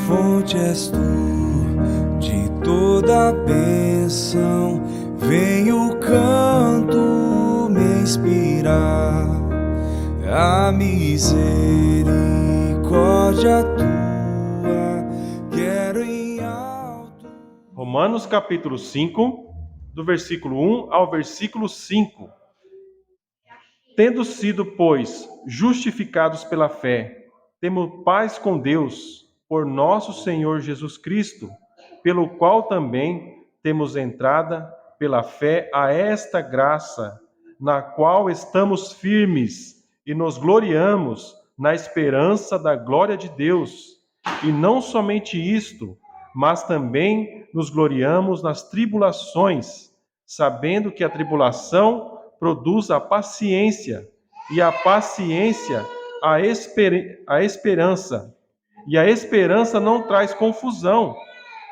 fonte és tu, de toda bênção, vem o canto me inspirar, a misericórdia tua, quero em alto. Romanos capítulo 5, do versículo 1 ao versículo 5. Tendo sido, pois, justificados pela fé, temos paz com Deus, por nosso Senhor Jesus Cristo, pelo qual também temos entrada pela fé a esta graça, na qual estamos firmes e nos gloriamos na esperança da glória de Deus. E não somente isto, mas também nos gloriamos nas tribulações, sabendo que a tribulação produz a paciência, e a paciência a esperança. E a esperança não traz confusão,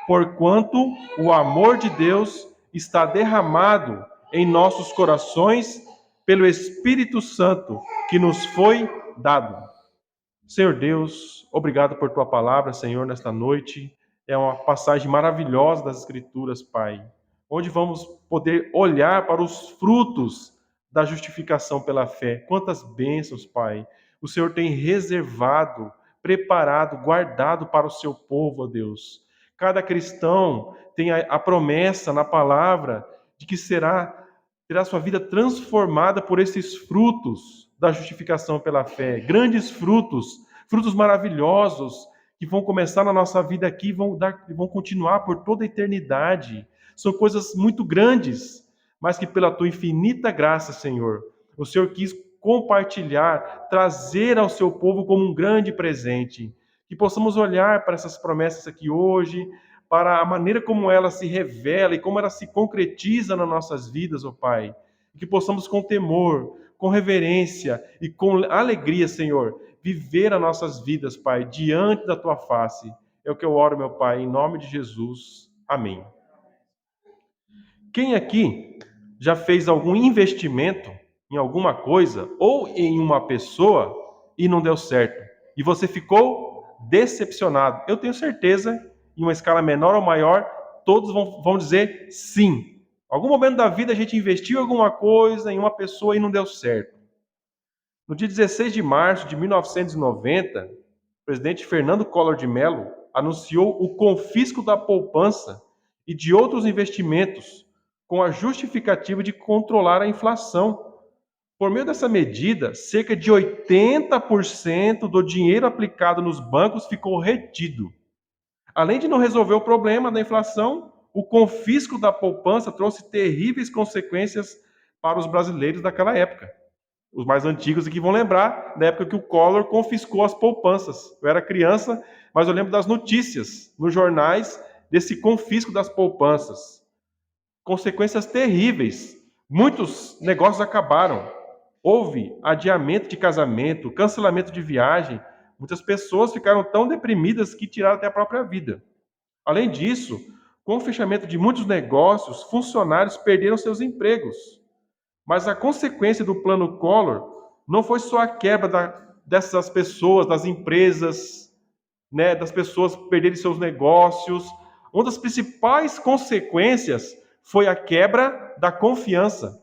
porquanto o amor de Deus está derramado em nossos corações pelo Espírito Santo que nos foi dado. Senhor Deus, obrigado por tua palavra, Senhor, nesta noite. É uma passagem maravilhosa das Escrituras, Pai, onde vamos poder olhar para os frutos da justificação pela fé. Quantas bênçãos, Pai, o Senhor tem reservado, preparado, guardado para o seu povo, ó Deus. Cada cristão tem a promessa na palavra de que terá sua vida transformada por esses frutos da justificação pela fé. Grandes frutos, frutos maravilhosos, que vão começar na nossa vida aqui e vão continuar por toda a eternidade. São coisas muito grandes, mas que pela tua infinita graça, Senhor, o Senhor quis compartilhar, trazer ao seu povo como um grande presente. Que possamos olhar para essas promessas aqui hoje, para a maneira como ela se revela e como ela se concretiza nas nossas vidas, ó Pai. E que possamos com temor, com reverência e com alegria, Senhor, viver as nossas vidas, Pai, diante da Tua face. É o que eu oro, meu Pai, em nome de Jesus. Amém. Quem aqui já fez algum investimento em alguma coisa ou em uma pessoa e não deu certo? E você ficou decepcionado? Eu tenho certeza, em uma escala menor ou maior, todos vão dizer sim. Algum momento da vida a gente investiu em alguma coisa, em uma pessoa e não deu certo. No dia 16 de março de 1990, o presidente Fernando Collor de Mello anunciou o confisco da poupança e de outros investimentos, com a justificativa de controlar a inflação. Por meio dessa medida, cerca de 80% do dinheiro aplicado nos bancos ficou retido. Além de não resolver o problema da inflação, o confisco da poupança trouxe terríveis consequências para os brasileiros daquela época. Os mais antigos aqui vão lembrar da época que o Collor confiscou as poupanças. Eu era criança, mas eu lembro das notícias nos jornais desse confisco das poupanças. Consequências terríveis. Muitos negócios acabaram. Houve adiamento de casamento, cancelamento de viagem. Muitas pessoas ficaram tão deprimidas que tiraram até a própria vida. Além disso, com o fechamento de muitos negócios, funcionários perderam seus empregos. Mas a consequência do plano Collor não foi só a quebra dessas pessoas, das empresas, né, das pessoas perderem seus negócios. Uma das principais consequências foi a quebra da confiança.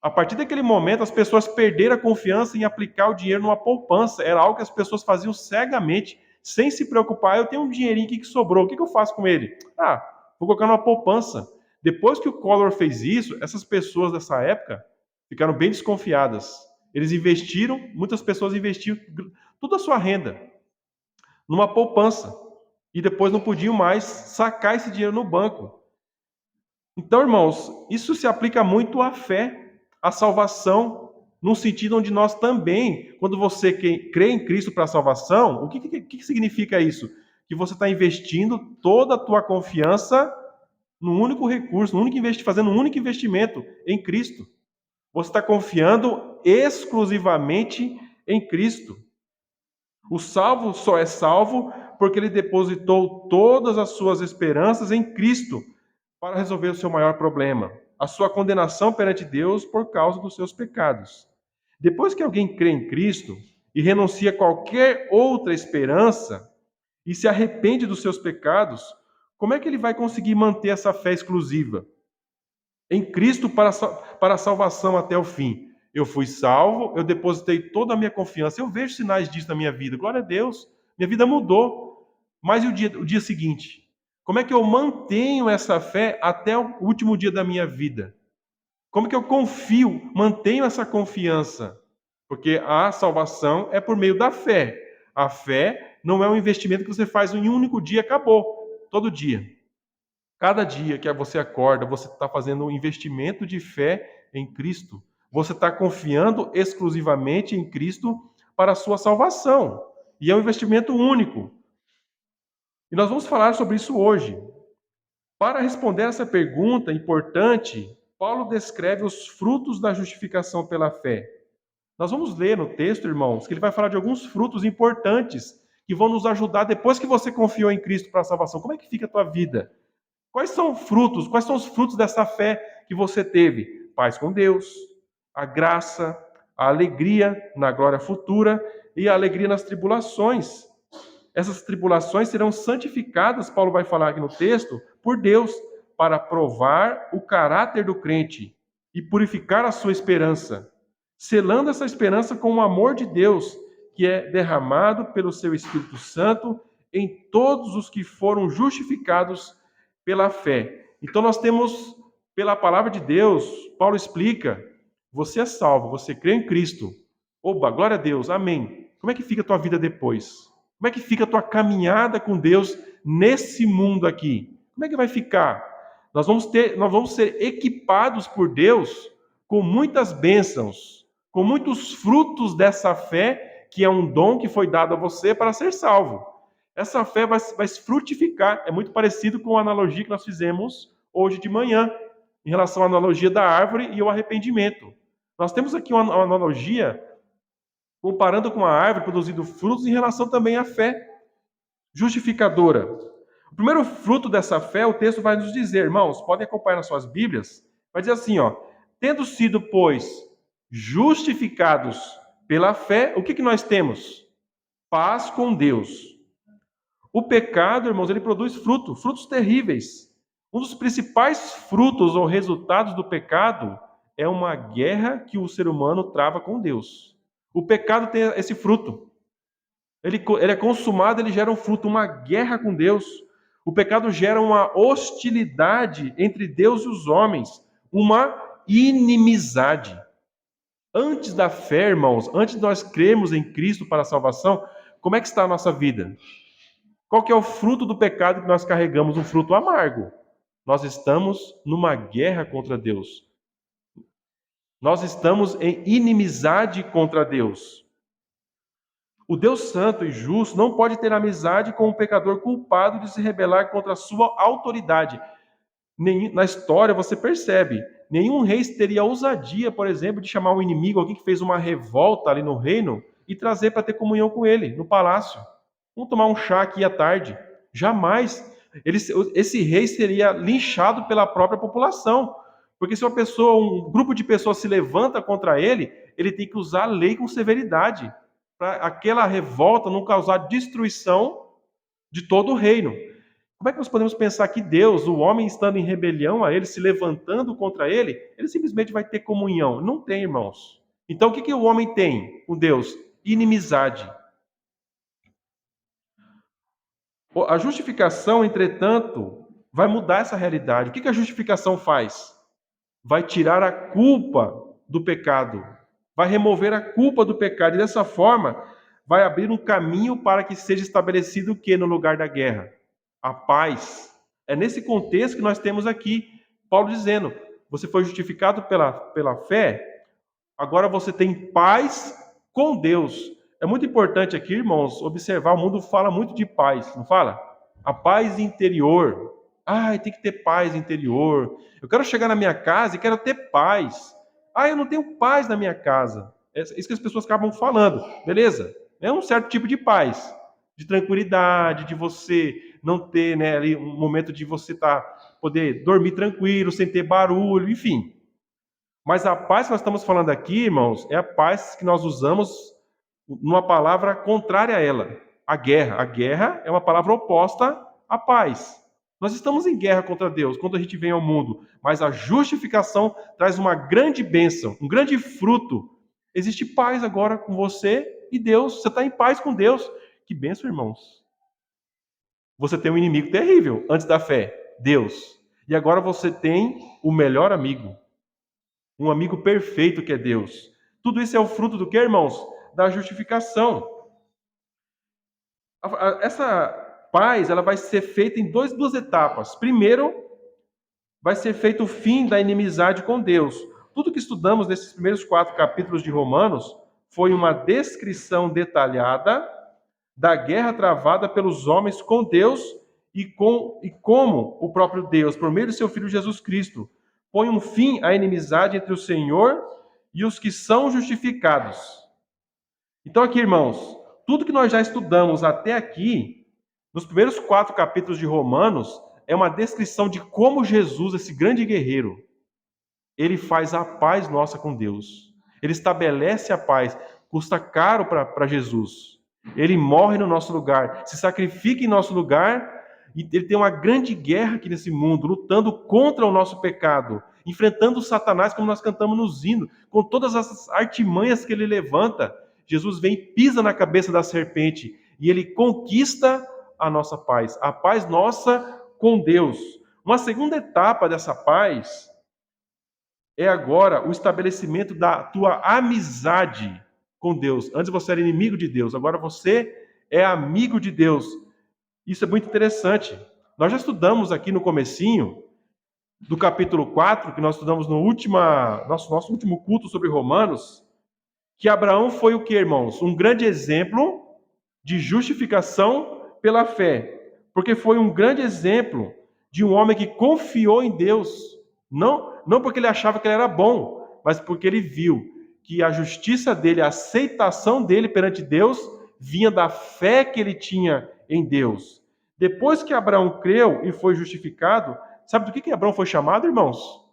A partir daquele momento, as pessoas perderam a confiança em aplicar o dinheiro numa poupança. Era algo que as pessoas faziam cegamente, sem se preocupar. Eu tenho um dinheirinho aqui que sobrou, o que eu faço com ele? Vou colocar numa poupança. Depois que o Collor fez isso, essas pessoas dessa época ficaram bem desconfiadas. Eles investiram, muitas pessoas investiram toda a sua renda numa poupança e depois não podiam mais sacar esse dinheiro no banco. Então, irmãos, isso se aplica muito à fé, à salvação, num sentido onde nós também, quando você crê em Cristo para a salvação, o que significa isso? Que você está investindo toda a tua confiança num único recurso, fazendo um único investimento em Cristo. Você está confiando exclusivamente em Cristo. O salvo só é salvo porque ele depositou todas as suas esperanças em Cristo para resolver o seu maior problema, a sua condenação perante Deus por causa dos seus pecados. Depois que alguém crê em Cristo e renuncia a qualquer outra esperança e se arrepende dos seus pecados, como é que ele vai conseguir manter essa fé exclusiva em Cristo para a salvação até o fim? Eu fui salvo, eu depositei toda a minha confiança, eu vejo sinais disso na minha vida, glória a Deus, minha vida mudou. Mas e o dia seguinte? Como é que eu mantenho essa fé até o último dia da minha vida? Como que eu confio, mantenho essa confiança? Porque a salvação é por meio da fé. A fé não é um investimento que você faz em um único dia e acabou. Todo dia. Cada dia que você acorda, você está fazendo um investimento de fé em Cristo. Você está confiando exclusivamente em Cristo para a sua salvação. E é um investimento único. E nós vamos falar sobre isso hoje. Para responder essa pergunta importante, Paulo descreve os frutos da justificação pela fé. Nós vamos ler no texto, irmãos, que ele vai falar de alguns frutos importantes que vão nos ajudar depois que você confiou em Cristo para a salvação. Como é que fica a tua vida? Quais são frutos? Quais são os frutos dessa fé que você teve? Paz com Deus, a graça, a alegria na glória futura e a alegria nas tribulações. Essas tribulações serão santificadas, Paulo vai falar aqui no texto, por Deus, para provar o caráter do crente e purificar a sua esperança, selando essa esperança com o amor de Deus, que é derramado pelo seu Espírito Santo em todos os que foram justificados pela fé. Então nós temos, pela palavra de Deus, Paulo explica, você é salvo, você crê em Cristo. Oba, glória a Deus, amém. Como é que fica a tua vida depois? Como é que fica a tua caminhada com Deus nesse mundo aqui? Como é que vai ficar? Nós vamos ser equipados por Deus com muitas bênçãos, com muitos frutos dessa fé, que é um dom que foi dado a você para ser salvo. Essa fé vai se frutificar. É muito parecido com a analogia que nós fizemos hoje de manhã, em relação à analogia da árvore e o arrependimento. Nós temos aqui uma analogia comparando com a árvore produzindo frutos em relação também à fé justificadora. O primeiro fruto dessa fé, o texto vai nos dizer, irmãos, podem acompanhar nas suas Bíblias, vai dizer assim, tendo sido, pois, justificados pela fé, o que nós temos? Paz com Deus. O pecado, irmãos, ele produz frutos terríveis. Um dos principais frutos ou resultados do pecado é uma guerra que o ser humano trava com Deus. O pecado tem esse fruto. Ele é consumado, ele gera um fruto, uma guerra com Deus. O pecado gera uma hostilidade entre Deus e os homens, uma inimizade. Antes da fé, irmãos, antes de nós crermos em Cristo para a salvação, como é que está a nossa vida? Qual que é o fruto do pecado que nós carregamos? Um fruto amargo. Nós estamos numa guerra contra Deus. Nós estamos em inimizade contra Deus. O Deus santo e justo não pode ter amizade com um pecador culpado de se rebelar contra a sua autoridade. Na história você percebe, nenhum rei teria ousadia, por exemplo, de chamar um inimigo, alguém que fez uma revolta ali no reino, e trazer para ter comunhão com ele, no palácio. Vamos tomar um chá aqui à tarde. Jamais. Esse rei seria linchado pela própria população. Porque se um grupo de pessoas se levanta contra ele, ele tem que usar a lei com severidade, para aquela revolta não causar destruição de todo o reino. Como é que nós podemos pensar que Deus, o homem estando em rebelião a ele, se levantando contra ele, ele simplesmente vai ter comunhão? Não tem, irmãos. Então o que o homem tem com Deus? Inimizade. A justificação, entretanto, vai mudar essa realidade. O que a justificação faz? Vai tirar a culpa do pecado, vai remover a culpa do pecado, e dessa forma vai abrir um caminho para que seja estabelecido o que no lugar da guerra? A paz. É nesse contexto que nós temos aqui Paulo dizendo, você foi justificado pela fé, agora você tem paz com Deus. É muito importante aqui, irmãos, observar, o mundo fala muito de paz, não fala? A paz interior. Tem que ter paz interior. Eu quero chegar na minha casa e quero ter paz. Eu não tenho paz na minha casa. É isso que as pessoas acabam falando, beleza? É um certo tipo de paz, de tranquilidade, de você não ter, né, ali um momento de você poder dormir tranquilo, sem ter barulho, enfim. Mas a paz que nós estamos falando aqui, irmãos, é a paz que nós usamos numa palavra contrária a ela. a guerra. A guerra é uma palavra oposta à paz. Nós estamos em guerra contra Deus quando a gente vem ao mundo, mas a justificação traz uma grande bênção, um grande fruto. Existe paz agora com você e Deus. Você está em paz com Deus. Que bênção, irmãos. Você tem um inimigo terrível antes da fé, Deus. E agora você tem o melhor amigo. Um amigo perfeito que é Deus. Tudo isso é o fruto do que, irmãos? Da justificação. Essa paz, ela vai ser feita em duas etapas. Primeiro, vai ser feito o fim da inimizade com Deus. Tudo que estudamos nesses primeiros 4 capítulos de Romanos foi uma descrição detalhada da guerra travada pelos homens com Deus e como o próprio Deus, por meio do seu Filho Jesus Cristo, põe um fim à inimizade entre o Senhor e os que são justificados. Então aqui, irmãos, tudo que nós já estudamos até aqui, nos primeiros 4 capítulos de Romanos, é uma descrição de como Jesus, esse grande guerreiro, ele faz a paz nossa com Deus. Ele estabelece a paz. Custa caro para Jesus. Ele morre no nosso lugar, se sacrifica em nosso lugar, e ele tem uma grande guerra aqui nesse mundo, lutando contra o nosso pecado, enfrentando o Satanás, como nós cantamos nos hinos, com todas as artimanhas que ele levanta. Jesus vem e pisa na cabeça da serpente, e ele conquista a nossa paz, a paz nossa com Deus. Uma segunda etapa dessa paz é agora o estabelecimento da tua amizade com Deus. Antes você era inimigo de Deus, agora você é amigo de Deus. Isso é muito interessante. Nós já estudamos aqui no comecinho do capítulo 4, que nós estudamos no nosso último culto sobre Romanos, que Abraão foi o que, irmãos? Um grande exemplo de justificação pela fé. Porque foi um grande exemplo de um homem que confiou em Deus. Não porque ele achava que ele era bom, mas porque ele viu que a justiça dele, a aceitação dele perante Deus, vinha da fé que ele tinha em Deus. Depois que Abraão creu e foi justificado, sabe do que Abraão foi chamado, irmãos?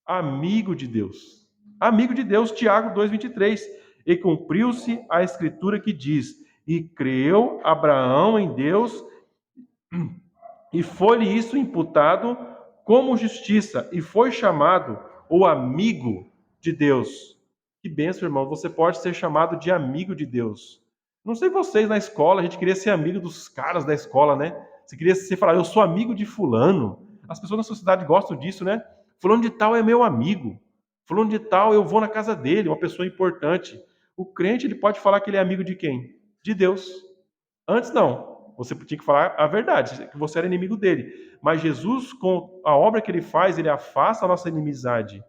Amigo de Deus. Amigo de Deus, Tiago 2,23. E cumpriu-se a escritura que diz: e creu Abraão em Deus, e foi-lhe isso imputado como justiça, e foi chamado o amigo de Deus. Que bênção, irmão, você pode ser chamado de amigo de Deus. Não sei vocês na escola, a gente queria ser amigo dos caras da escola, né? Você falar, eu sou amigo de fulano. As pessoas na sociedade gostam disso, né? Fulano de tal é meu amigo. Fulano de tal, eu vou na casa dele, uma pessoa importante. O crente, ele pode falar que ele é amigo de quem? De Deus. Antes não. Você tinha que falar a verdade, que você era inimigo dele. Mas Jesus, com a obra que ele faz, ele afasta a nossa inimizade.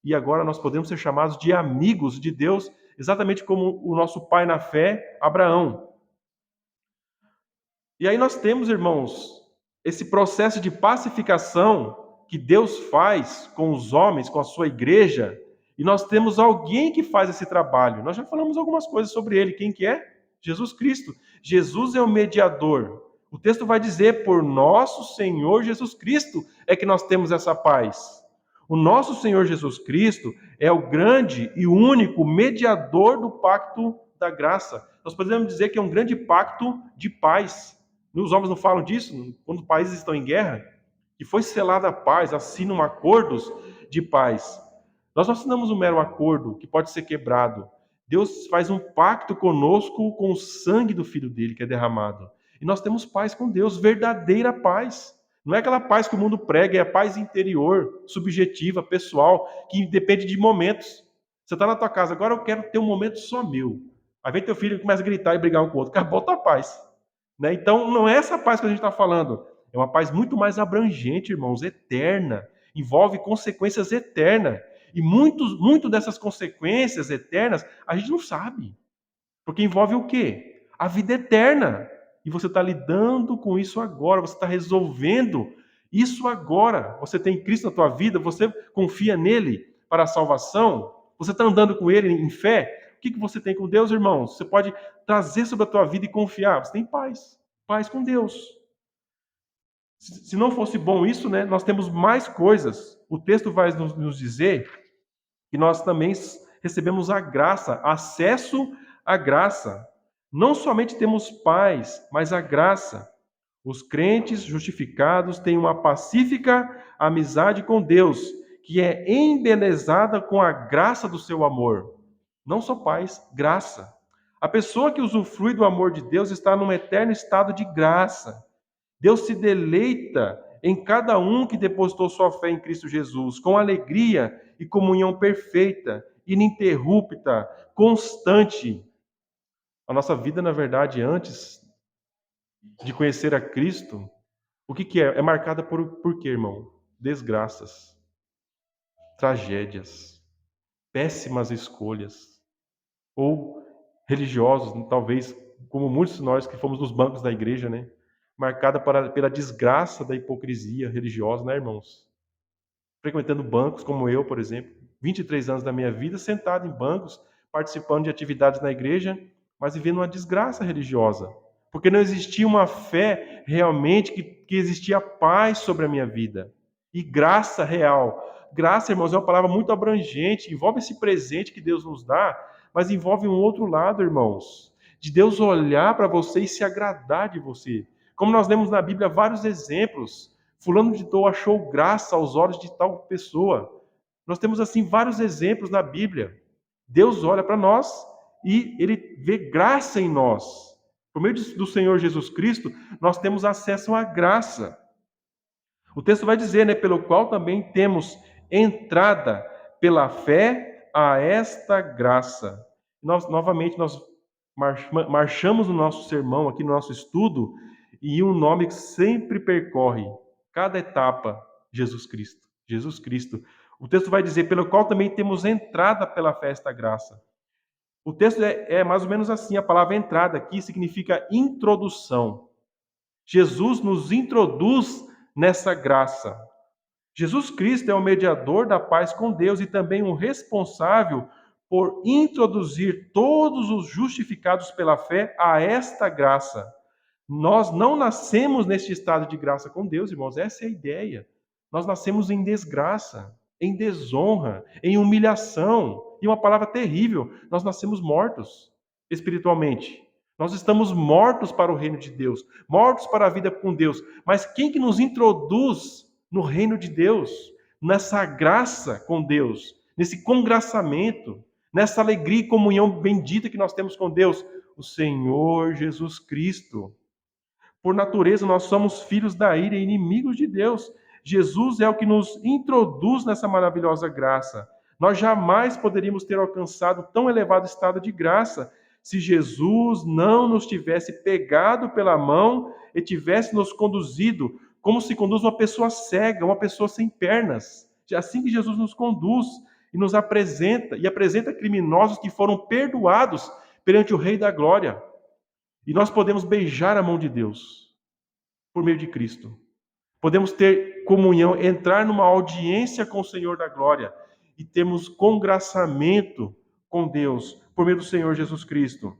E agora nós podemos ser chamados de amigos de Deus, exatamente como o nosso pai na fé, Abraão. E aí nós temos, irmãos, esse processo de pacificação que Deus faz com os homens, com a sua igreja, e nós temos alguém que faz esse trabalho. Nós já falamos algumas coisas sobre ele. Quem que é? Jesus Cristo. Jesus é o mediador. O texto vai dizer, por nosso Senhor Jesus Cristo é que nós temos essa paz. O nosso Senhor Jesus Cristo é o grande e único mediador do pacto da graça. Nós podemos dizer que é um grande pacto de paz. Os homens não falam disso quando os países estão em guerra? Que foi selada a paz, assinam acordos de paz. Nós não assinamos um mero acordo que pode ser quebrado. Deus faz um pacto conosco com o sangue do Filho dele que é derramado. E nós temos paz com Deus, verdadeira paz. Não é aquela paz que o mundo prega, é a paz interior, subjetiva, pessoal, que depende de momentos. Você está na tua casa, agora eu quero ter um momento só meu. Aí vem teu filho e começa a gritar e brigar um com o outro. Acabou a tua paz. Né? Então, não é essa paz que a gente está falando. É uma paz muito mais abrangente, irmãos, eterna. Envolve consequências eternas. E muito dessas consequências eternas a gente não sabe. Porque envolve o quê? A vida eterna. E você está lidando com isso agora, você está resolvendo isso agora. Você tem Cristo na tua vida, você confia nele para a salvação, você está andando com ele em fé. O que você tem com Deus, irmãos? Você pode trazer sobre a tua vida e confiar. Você tem paz. Paz com Deus. Se não fosse bom isso, né, nós temos mais coisas. O texto vai nos dizer que nós também recebemos a graça, acesso à graça. Não somente temos paz, mas a graça. Os crentes justificados têm uma pacífica amizade com Deus, que é embelezada com a graça do seu amor. Não só paz, graça. A pessoa que usufrui do amor de Deus está num eterno estado de graça. Deus se deleita em cada um que depositou sua fé em Cristo Jesus, com alegria e comunhão perfeita, ininterrupta, constante. A nossa vida, na verdade, antes de conhecer a Cristo, o que é? É marcada por quê, irmão? Desgraças, tragédias, péssimas escolhas. Ou religiosos, talvez, como muitos de nós que fomos nos bancos da igreja, né? Marcada pela desgraça da hipocrisia religiosa, né, irmãos? Frequentando bancos como eu, por exemplo, 23 anos da minha vida sentado em bancos, participando de atividades na igreja, mas vivendo uma desgraça religiosa. Porque não existia uma fé realmente que existia paz sobre a minha vida. E graça real. Graça, irmãos, é uma palavra muito abrangente, envolve esse presente que Deus nos dá, mas envolve um outro lado, irmãos, de Deus olhar para você e se agradar de você. Como nós lemos na Bíblia vários exemplos. Fulano de tal achou graça aos olhos de tal pessoa. Nós temos assim vários exemplos na Bíblia. Deus olha para nós e ele vê graça em nós. Por meio do Senhor Jesus Cristo, nós temos acesso à graça. O texto vai dizer, né, pelo qual também temos entrada pela fé a esta graça. Novamente, nós marchamos no nosso sermão, aqui no nosso estudo, e um nome que sempre percorre cada etapa: Jesus Cristo. Jesus Cristo. O texto vai dizer, pelo qual também temos entrada pela fé a esta graça. O texto é mais ou menos assim, a palavra entrada aqui significa introdução. Jesus nos introduz nessa graça. Jesus Cristo é o mediador da paz com Deus e também o responsável por introduzir todos os justificados pela fé a esta graça. Nós não nascemos neste estado de graça com Deus, irmãos, essa é a ideia. Nós nascemos em desgraça, em desonra, em humilhação, e uma palavra terrível, nós nascemos mortos espiritualmente. Nós estamos mortos para o reino de Deus, mortos para a vida com Deus. Mas quem que nos introduz no reino de Deus, nessa graça com Deus, nesse congraçamento, nessa alegria e comunhão bendita que nós temos com Deus? O Senhor Jesus Cristo. Por natureza, nós somos filhos da ira e inimigos de Deus. Jesus é o que nos introduz nessa maravilhosa graça. Nós jamais poderíamos ter alcançado tão elevado estado de graça se Jesus não nos tivesse pegado pela mão e tivesse nos conduzido como se conduz uma pessoa cega, uma pessoa sem pernas. É assim que Jesus nos conduz e nos apresenta, e apresenta criminosos que foram perdoados perante o Rei da Glória. E nós podemos beijar a mão de Deus por meio de Cristo. Podemos ter comunhão, entrar numa audiência com o Senhor da Glória e termos congraçamento com Deus por meio do Senhor Jesus Cristo.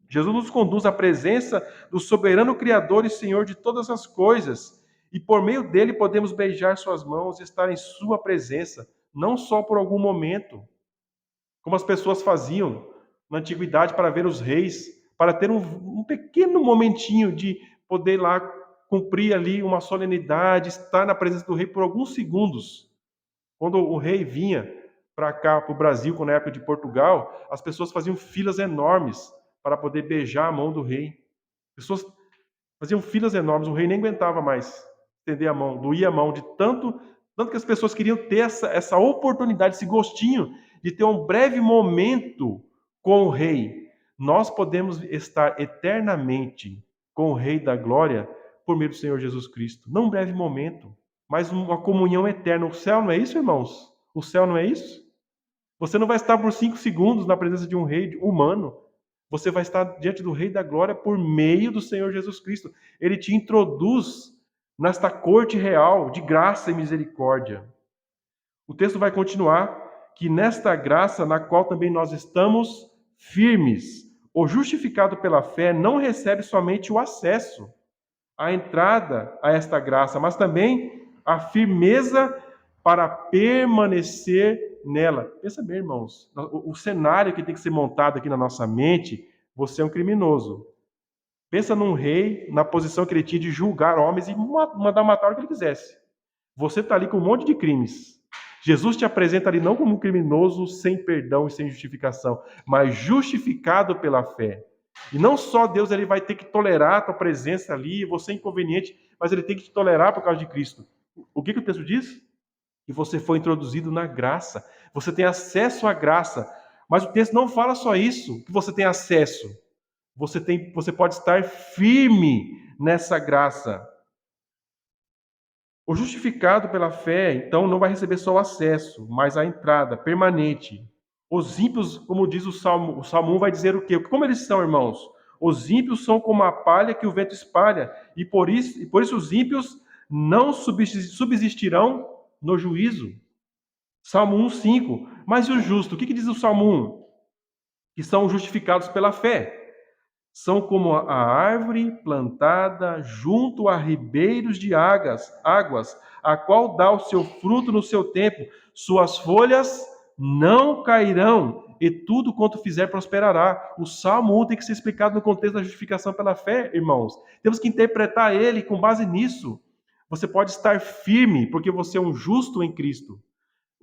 Jesus nos conduz à presença do soberano Criador e Senhor de todas as coisas. E por meio dele podemos beijar suas mãos e estar em sua presença, não só por algum momento, como as pessoas faziam na antiguidade para ver os reis, para ter um pequeno momentinho de poder lá cumprir ali uma solenidade, estar na presença do rei por alguns segundos. Quando o rei vinha para cá, para o Brasil, quando na época de Portugal, as pessoas faziam filas enormes para poder beijar a mão do rei. Pessoas faziam filas enormes, o rei nem aguentava mais estender a mão, doía a mão de tanto que as pessoas queriam ter essa oportunidade, esse gostinho de ter um breve momento com o rei. Nós podemos estar eternamente com o Rei da Glória por meio do Senhor Jesus Cristo. Não um breve momento, mas uma comunhão eterna. O céu não é isso, irmãos? O céu não é isso? Você não vai estar por 5 segundos na presença de um rei humano. Você vai estar diante do Rei da Glória por meio do Senhor Jesus Cristo. Ele te introduz nesta corte real de graça e misericórdia. O texto vai continuar que nesta graça na qual também nós estamos firmes, o justificado pela fé não recebe somente o acesso, a entrada a esta graça, mas também a firmeza para permanecer nela. Pensa bem, irmãos, o cenário que tem que ser montado aqui na nossa mente você é um criminoso. Pensa num rei, na posição que ele tinha de julgar homens e mandar matar o que ele quisesse. Você está ali com um monte de crimes. Jesus te apresenta ali não como um criminoso sem perdão e sem justificação, mas justificado pela fé. E não só Deus ele vai ter que tolerar a tua presença ali, você é inconveniente, mas ele tem que te tolerar por causa de Cristo. O que o texto diz? Que você foi introduzido na graça. Você tem acesso à graça. Mas o texto não fala só isso, que você tem acesso. Você pode estar firme nessa graça. O justificado pela fé, então, não vai receber só o acesso, mas a entrada permanente. Os ímpios, como diz o Salmo 1 vai dizer o quê? Como eles são, irmãos? Os ímpios são como a palha que o vento espalha, e por isso os ímpios não subsistirão no juízo. Salmo 1:5. Mas e o justo? O que diz o Salmo 1? Que são justificados pela fé. São como a árvore plantada junto a ribeiros de águas, a qual dá o seu fruto no seu tempo. Suas folhas não cairão, e tudo quanto fizer prosperará. O Salmo 1 tem que ser explicado no contexto da justificação pela fé, irmãos. Temos que interpretar ele com base nisso. Você pode estar firme, porque você é um justo em Cristo.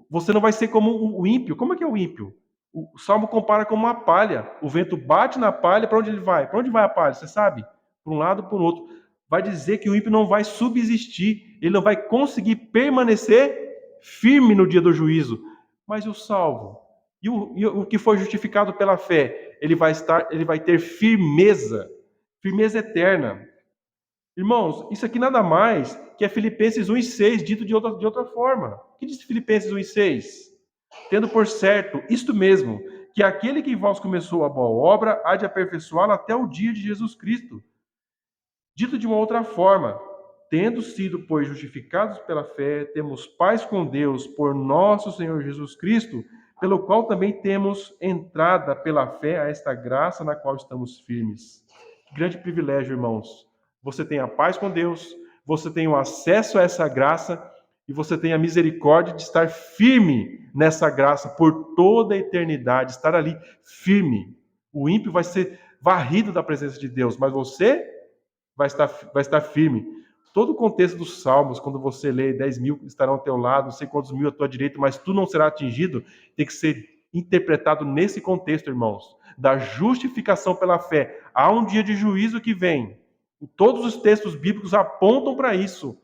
Você não vai ser como o ímpio. Como é que é o ímpio? O Salmo compara com uma palha. O vento bate na palha, para onde ele vai? Para onde vai a palha? Você sabe? Para um lado, para o outro. Vai dizer que o ímpio não vai subsistir, ele não vai conseguir permanecer firme no dia do juízo. Mas o salvo, e o que foi justificado pela fé, ele vai ter firmeza, firmeza eterna. Irmãos, isso aqui nada mais que é Filipenses 1:6, dito de outra forma. O que diz Filipenses 1:6? Tendo por certo isto mesmo, que aquele que em vós começou a boa obra há de aperfeiçoá-la até o dia de Jesus Cristo. Dito de uma outra forma, tendo sido, pois, justificados pela fé, temos paz com Deus por nosso Senhor Jesus Cristo, pelo qual também temos entrada pela fé a esta graça na qual estamos firmes. Que grande privilégio, irmãos. Você tem a paz com Deus, você tem o acesso a essa graça e você tem a misericórdia de estar firme nessa graça por toda a eternidade, estar ali firme. O ímpio vai ser varrido da presença de Deus, mas você vai estar firme. Todo o contexto dos Salmos, quando você lê 10.000 estarão ao teu lado, não sei quantos mil à tua direita, mas tu não será atingido, tem que ser interpretado nesse contexto, irmãos, da justificação pela fé. Há um dia de juízo que vem. Todos os textos bíblicos apontam para isso.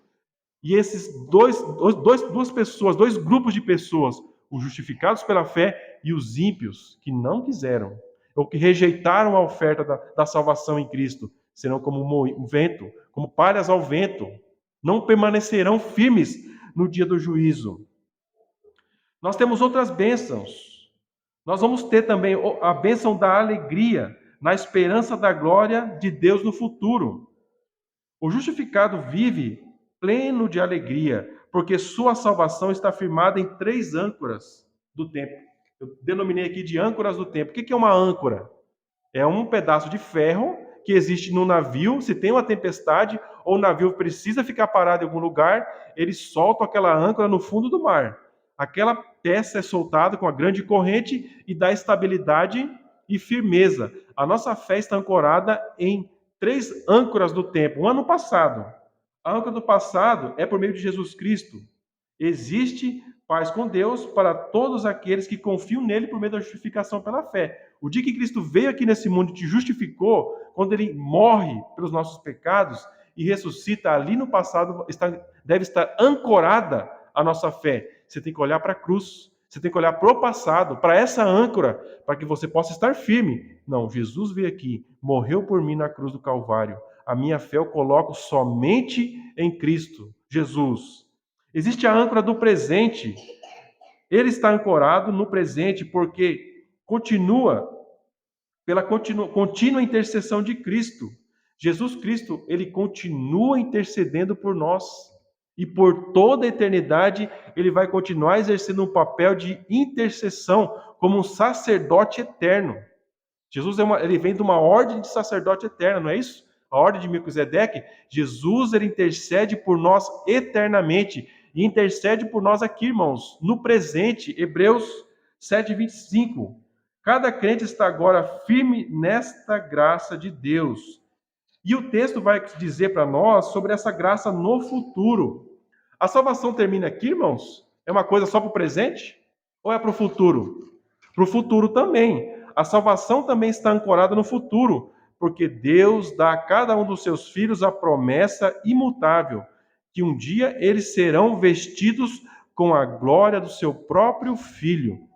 E esses duas pessoas, dois grupos de pessoas, os justificados pela fé e os ímpios, que não quiseram, ou que rejeitaram a oferta da salvação em Cristo, serão como um vento, como palhas ao vento, não permanecerão firmes no dia do juízo. Nós temos outras bênçãos. Nós vamos ter também a bênção da alegria, na esperança da glória de Deus no futuro. O justificado vive pleno de alegria, porque sua salvação está firmada em 3 âncoras do tempo. Eu denominei aqui de âncoras do tempo. O que é uma âncora? É um pedaço de ferro que existe no navio. Se tem uma tempestade ou o navio precisa ficar parado em algum lugar, eles soltam aquela âncora no fundo do mar. Aquela peça é soltada com a grande corrente e dá estabilidade e firmeza. A nossa fé está ancorada em 3 âncoras do tempo. Um ano passado. A âncora do passado é por meio de Jesus Cristo. Existe paz com Deus para todos aqueles que confiam nele por meio da justificação pela fé. O dia que Cristo veio aqui nesse mundo e te justificou, quando ele morre pelos nossos pecados e ressuscita ali no passado, deve estar ancorada a nossa fé. Você tem que olhar para a cruz, você tem que olhar para o passado, para essa âncora, para que você possa estar firme. Não, Jesus veio aqui, morreu por mim na cruz do Calvário. A minha fé eu coloco somente em Cristo, Jesus. Existe a âncora do presente. Ele está ancorado no presente porque pela contínua intercessão de Cristo. Jesus Cristo, ele continua intercedendo por nós. E por toda a eternidade, ele vai continuar exercendo um papel de intercessão como um sacerdote eterno. Jesus ele vem de uma ordem de sacerdote eterno, não é isso? A ordem de Melquisedeque. Jesus, ele intercede por nós eternamente. E intercede por nós aqui, irmãos, no presente. Hebreus 7:25. Cada crente está agora firme nesta graça de Deus. E o texto vai dizer para nós sobre essa graça no futuro. A salvação termina aqui, irmãos? É uma coisa só para o presente? Ou é para o futuro? Para o futuro também. A salvação também está ancorada no futuro, porque Deus dá a cada um dos seus filhos a promessa imutável, que um dia eles serão vestidos com a glória do seu próprio Filho.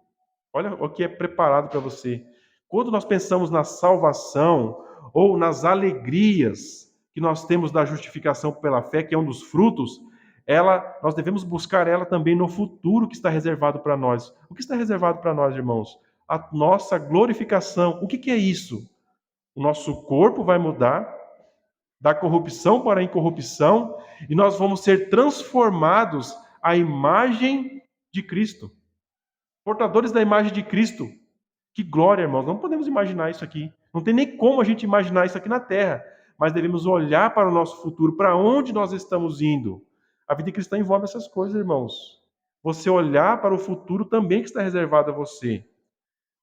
Olha o que é preparado para você. Quando nós pensamos na salvação ou nas alegrias que nós temos da justificação pela fé, que é um dos frutos, nós devemos buscar ela também no futuro que está reservado para nós. O que está reservado para nós, irmãos? A nossa glorificação. O que é isso? O nosso corpo vai mudar da corrupção para a incorrupção e nós vamos ser transformados à imagem de Cristo. Portadores da imagem de Cristo. Que glória, irmãos. Não podemos imaginar isso aqui. Não tem nem como a gente imaginar isso aqui na terra. Mas devemos olhar para o nosso futuro, para onde nós estamos indo. A vida cristã envolve essas coisas, irmãos. Você olhar para o futuro também que está reservado a você.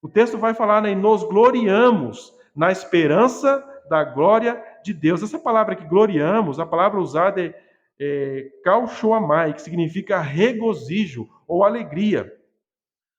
O texto vai falar, né, nos gloriamos na esperança da glória de Deus. Essa palavra que gloriamos, a palavra usada é kauchoamai, que significa regozijo ou alegria.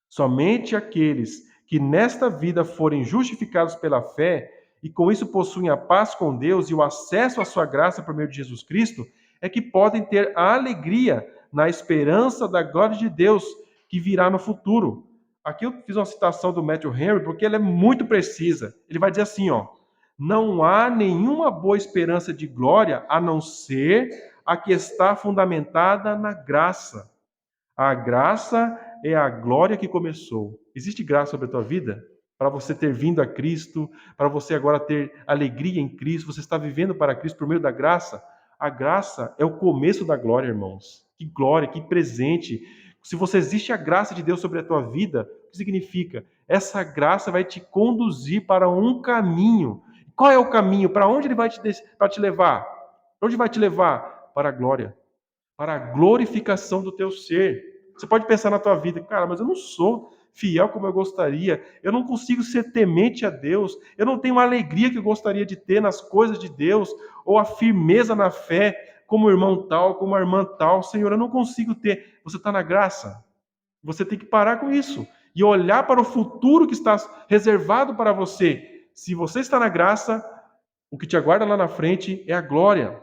Somente aqueles que nesta vida forem justificados pela fé e com isso possuem a paz com Deus e o acesso à sua graça por meio de Jesus Cristo, é que podem ter a alegria na esperança da glória de Deus que virá no futuro. Aqui eu fiz uma citação do Matthew Henry porque ela é muito precisa. Ele vai dizer assim, ó: não há nenhuma boa esperança de glória a não ser a que está fundamentada na graça. A graça é a glória que começou. Existe graça sobre a tua vida? Para você ter vindo a Cristo, para você agora ter alegria em Cristo, você está vivendo para Cristo por meio da graça? A graça é o começo da glória, irmãos. Que glória, que presente. Se você existe a graça de Deus sobre a tua vida, o que significa? Essa graça vai te conduzir para um caminho. Qual é o caminho? Para onde ele vai te levar? Para onde vai te levar? Para a glória, para a glorificação do teu ser. Você pode pensar na tua vida, cara, mas eu não sou fiel como eu gostaria, eu não consigo ser temente a Deus, eu não tenho a alegria que eu gostaria de ter nas coisas de Deus, ou a firmeza na fé, como o irmão tal, como a irmã tal. Senhor, eu não consigo ter. Você está na graça. Você tem que parar com isso e olhar para o futuro que está reservado para você. Se você está na graça, o que te aguarda lá na frente é a glória.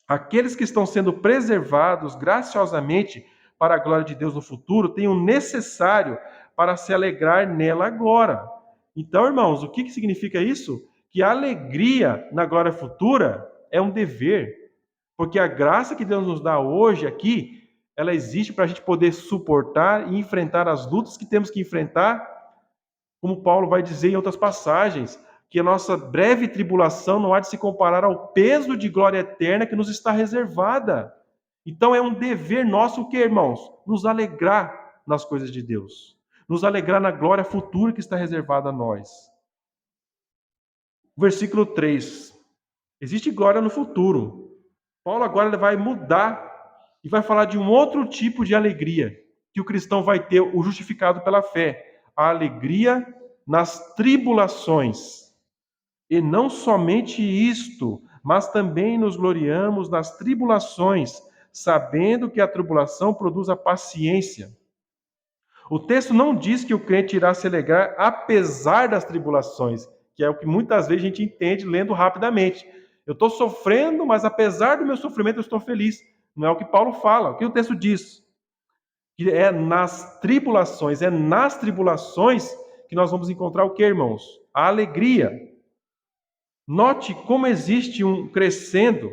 Aqueles que estão sendo preservados graciosamente para a glória de Deus no futuro têm o necessário para se alegrar nela agora. Então, irmãos, o que significa isso? Que a alegria na glória futura é um dever. Porque a graça que Deus nos dá hoje aqui, ela existe para a gente poder suportar e enfrentar as lutas que temos que enfrentar, como Paulo vai dizer em outras passagens, que a nossa breve tribulação não há de se comparar ao peso de glória eterna que nos está reservada. Então é um dever nosso o que, irmãos? Nos alegrar nas coisas de Deus. Nos alegrar na glória futura que está reservada a nós. Versículo 3. Existe glória no futuro. Paulo agora vai mudar e vai falar de um outro tipo de alegria que o cristão vai ter, o justificado pela fé. A alegria nas tribulações. E não somente isto, mas também nos gloriamos nas tribulações, sabendo que a tribulação produz a paciência. O texto não diz que o crente irá se alegrar apesar das tribulações, que é o que muitas vezes a gente entende lendo rapidamente. Eu estou sofrendo, mas apesar do meu sofrimento eu estou feliz. Não é o que Paulo fala. O que o texto diz? Que é nas tribulações que nós vamos encontrar o que, irmãos? A alegria. Note como existe um crescendo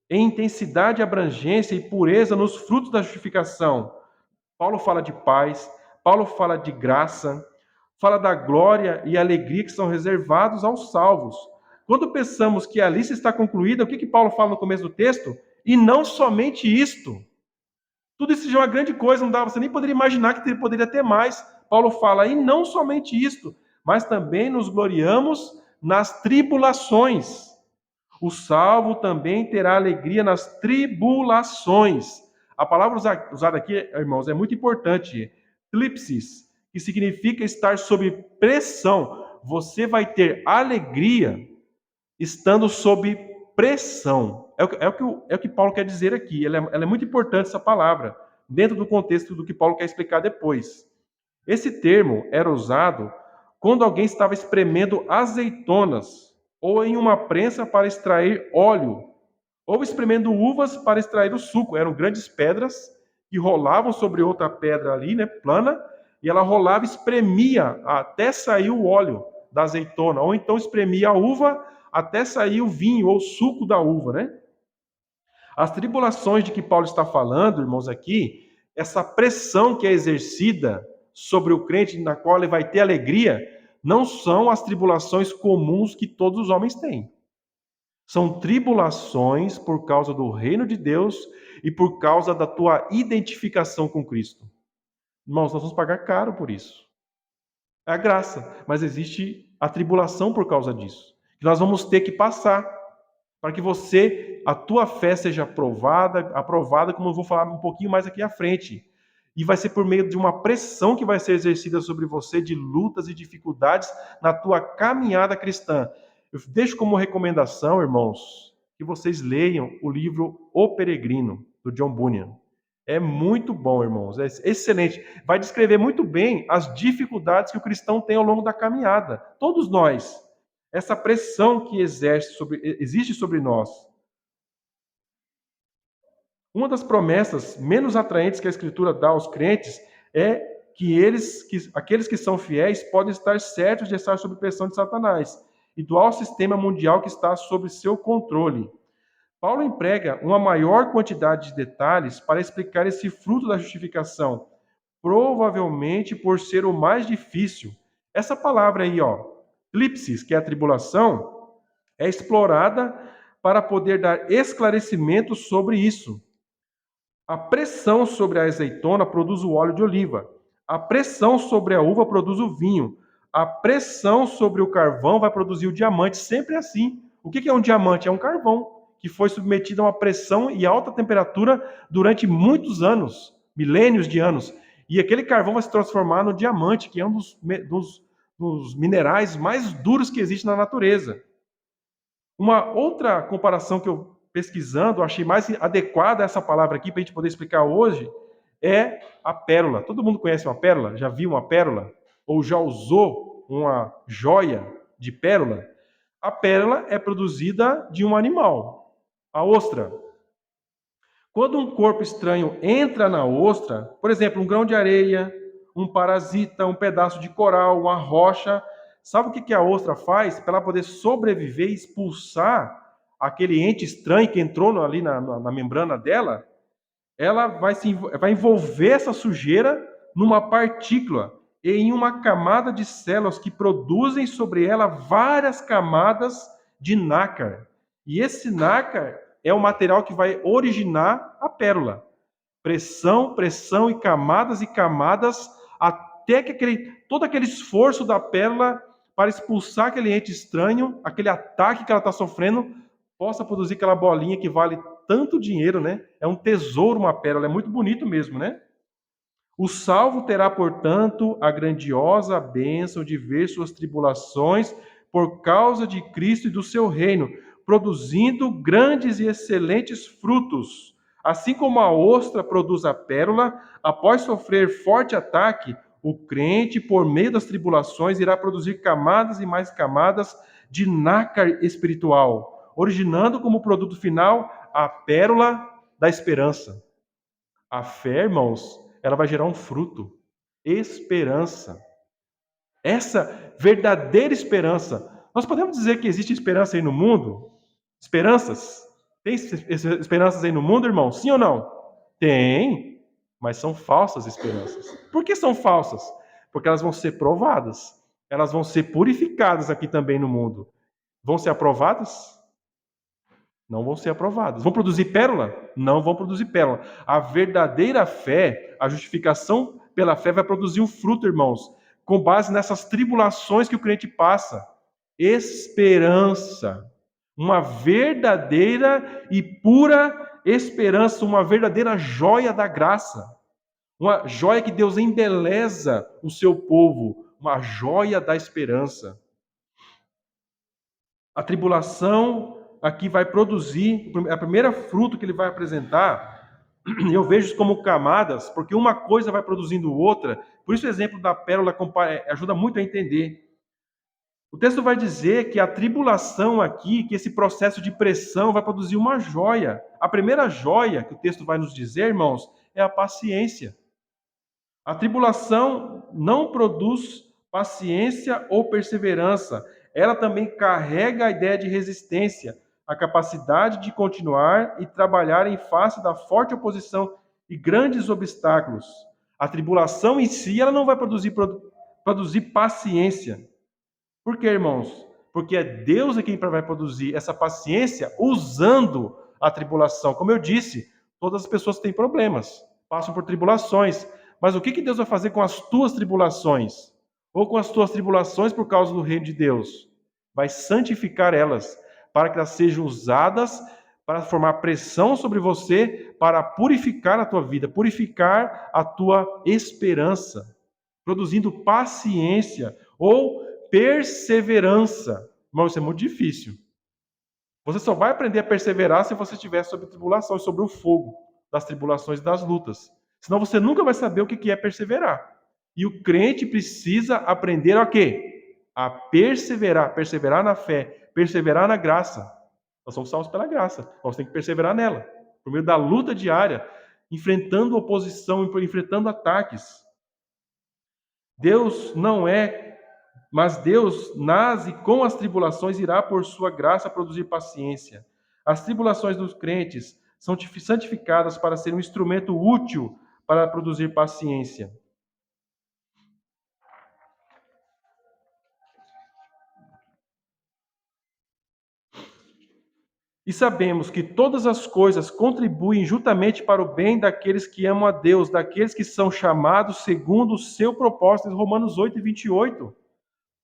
em intensidade, abrangência e pureza nos frutos da justificação. Paulo fala de paz, Paulo fala de graça, fala da glória e alegria que são reservados aos salvos. Quando pensamos que a lista está concluída, o que Paulo fala no começo do texto? E não somente isto. Tudo isso já é uma grande coisa, não dá, você nem poderia imaginar que poderia ter mais. Paulo fala, e não somente isto, mas também nos gloriamos nas tribulações. O salvo também terá alegria nas tribulações. A palavra usada aqui, irmãos, é muito importante. Tlipsis, que significa estar sob pressão. Você vai ter alegria estando sob pressão. É o que Paulo quer dizer aqui. Ela é muito importante, essa palavra, dentro do contexto do que Paulo quer explicar depois. Esse termo era usado quando alguém estava espremendo azeitonas ou em uma prensa para extrair óleo, ou espremendo uvas para extrair o suco. Eram grandes pedras que rolavam sobre outra pedra ali, né, plana, e ela rolava e espremia até sair o óleo da azeitona, ou então espremia a uva até sair o vinho ou o suco da uva, né? As tribulações de que Paulo está falando, irmãos, aqui, essa pressão que é exercida sobre o crente, na qual ele vai ter alegria, não são as tribulações comuns que todos os homens têm. São tribulações por causa do reino de Deus e por causa da tua identificação com Cristo. Irmãos, nós vamos pagar caro por isso. É a graça, mas existe a tribulação por causa disso. Que nós vamos ter que passar para que a tua fé seja aprovada, como eu vou falar um pouquinho mais aqui à frente. E vai ser por meio de uma pressão que vai ser exercida sobre você de lutas e dificuldades na tua caminhada cristã. Eu deixo como recomendação, irmãos, que vocês leiam o livro O Peregrino, do John Bunyan. É muito bom, irmãos, é excelente. Vai descrever muito bem as dificuldades que o cristão tem ao longo da caminhada. Todos nós. Essa pressão que existe sobre nós. Uma das promessas menos atraentes que a Escritura dá aos crentes é que aqueles que são fiéis podem estar certos de estar sob pressão de Satanás e do alto sistema mundial que está sob seu controle. Paulo emprega uma maior quantidade de detalhes para explicar esse fruto da justificação, provavelmente por ser o mais difícil. Essa palavra aí, Tlipsis, que é a tribulação, é explorada para poder dar esclarecimento sobre isso. A pressão sobre a azeitona produz o óleo de oliva. A pressão sobre a uva produz o vinho. A pressão sobre o carvão vai produzir o diamante. Sempre assim. O que é um diamante? É um carvão que foi submetido a uma pressão e alta temperatura durante muitos anos, milênios de anos. E aquele carvão vai se transformar no diamante, que é um dos minerais mais duros que existe na natureza. Uma outra comparação que eu pesquisando, achei mais adequada essa palavra aqui para a gente poder explicar hoje, é a pérola. Todo mundo conhece uma pérola? Já viu uma pérola? Ou já usou uma joia de pérola? A pérola é produzida de um animal, a ostra. Quando um corpo estranho entra na ostra, por exemplo, um grão de areia, um parasita, um pedaço de coral, uma rocha, sabe o que a ostra faz? Para ela poder sobreviver e expulsar aquele ente estranho que entrou ali na membrana dela, ela vai envolver essa sujeira numa partícula e em uma camada de células que produzem sobre ela várias camadas de nácar. E esse nácar é o material que vai originar a pérola. Pressão, pressão e camadas, até que todo aquele esforço da pérola para expulsar aquele ente estranho, aquele ataque que ela está sofrendo, possa produzir aquela bolinha que vale tanto dinheiro, né? É um tesouro, uma pérola, é muito bonito mesmo, né? O salvo terá, portanto, a grandiosa bênção de ver suas tribulações por causa de Cristo e do seu reino, produzindo grandes e excelentes frutos. Assim como a ostra produz a pérola, após sofrer forte ataque, o crente, por meio das tribulações, irá produzir camadas e mais camadas de nácar espiritual, originando como produto final a pérola da esperança. A fé, irmãos, ela vai gerar um fruto. Esperança. Essa verdadeira esperança. Nós podemos dizer que existe esperança aí no mundo? Esperanças? Tem esperanças aí no mundo, irmão? Sim ou não? Tem, mas são falsas esperanças. Por que são falsas? Porque elas vão ser provadas. Elas vão ser purificadas aqui também no mundo. Vão ser aprovadas? Não vão ser aprovadas. Vão produzir pérola? Não vão produzir pérola. A verdadeira fé, a justificação pela fé vai produzir um fruto, irmãos, com base nessas tribulações que o crente passa. Esperança. Uma verdadeira e pura esperança, uma verdadeira joia da graça. Uma joia que Deus embeleza o seu povo, uma joia da esperança. A tribulação aqui vai produzir, a primeira fruto que ele vai apresentar, eu vejo isso como camadas, porque uma coisa vai produzindo outra. Por isso o exemplo da pérola ajuda muito a entender. O texto vai dizer que a tribulação aqui, que esse processo de pressão vai produzir uma joia. A primeira joia que o texto vai nos dizer, irmãos, é a paciência. A tribulação não produz paciência ou perseverança. Ela também carrega a ideia de resistência, a capacidade de continuar e trabalhar em face da forte oposição e grandes obstáculos. A tribulação em si, ela não vai produzir paciência. Por quê, irmãos? Porque é Deus quem vai produzir essa paciência usando a tribulação. Como eu disse, todas as pessoas têm problemas, passam por tribulações. Mas o que Deus vai fazer com as tuas tribulações? Ou com as tuas tribulações por causa do reino de Deus? Vai santificar elas, para que elas sejam usadas para formar pressão sobre você, para purificar a tua vida, purificar a tua esperança, produzindo paciência ou perseverança. Irmão, isso é muito difícil. Você só vai aprender a perseverar se você estiver sob tribulação, sobre o fogo das tribulações e das lutas. Senão você nunca vai saber o que é perseverar. E o crente precisa aprender a quê? A perseverar. Perseverar na fé, perseverar na graça. Nós somos salvos pela graça. Nós temos que perseverar nela. Por meio da luta diária, enfrentando oposição, enfrentando ataques. Deus não é, mas Deus nas e com as tribulações irá por sua graça produzir paciência. As tribulações dos crentes são santificadas para ser um instrumento útil para produzir paciência. E sabemos que todas as coisas contribuem juntamente para o bem daqueles que amam a Deus, daqueles que são chamados segundo o seu propósito. Romanos 8:28.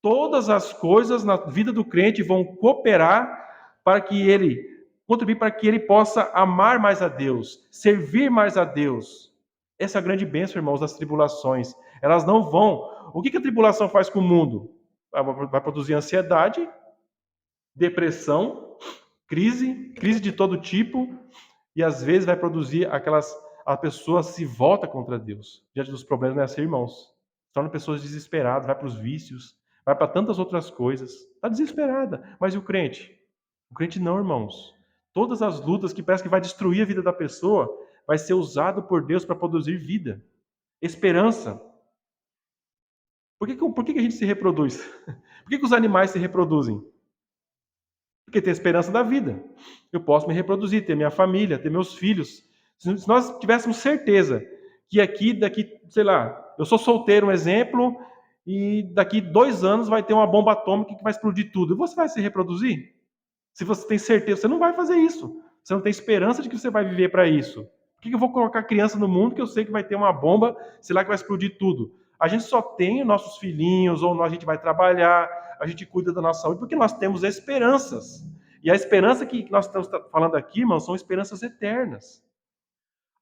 Todas as coisas na vida do crente vão cooperar para que ele contribuir para que ele possa amar mais a Deus, servir mais a Deus. Essa é a grande bênção, irmãos, das tribulações. Elas não vão. O que a tribulação faz com o mundo? Vai produzir ansiedade, depressão, crise de todo tipo, e às vezes vai produzir a pessoa se volta contra Deus diante dos problemas, não é assim, irmãos? Se torna pessoas desesperadas, vai para os vícios, vai para tantas outras coisas. Está desesperada. Mas e o crente? O crente não, irmãos. Todas as lutas que parece que vai destruir a vida da pessoa, vai ser usado por Deus para produzir vida, esperança. Por que a gente se reproduz? Por que os animais se reproduzem? Porque tem a esperança da vida. Eu posso me reproduzir, ter minha família, ter meus filhos. Se nós tivéssemos certeza que daqui, sei lá, eu sou solteiro, um exemplo, e daqui 2 anos vai ter uma bomba atômica que vai explodir tudo. E você vai se reproduzir? Se você tem certeza, você não vai fazer isso. Você não tem esperança de que você vai viver para isso. Por que eu vou colocar criança no mundo que eu sei que vai ter uma bomba, sei lá, que vai explodir tudo? A gente só tem nossos filhinhos, ou a gente vai trabalhar, a gente cuida da nossa saúde, porque nós temos esperanças. E a esperança que nós estamos falando aqui, irmãos, são esperanças eternas.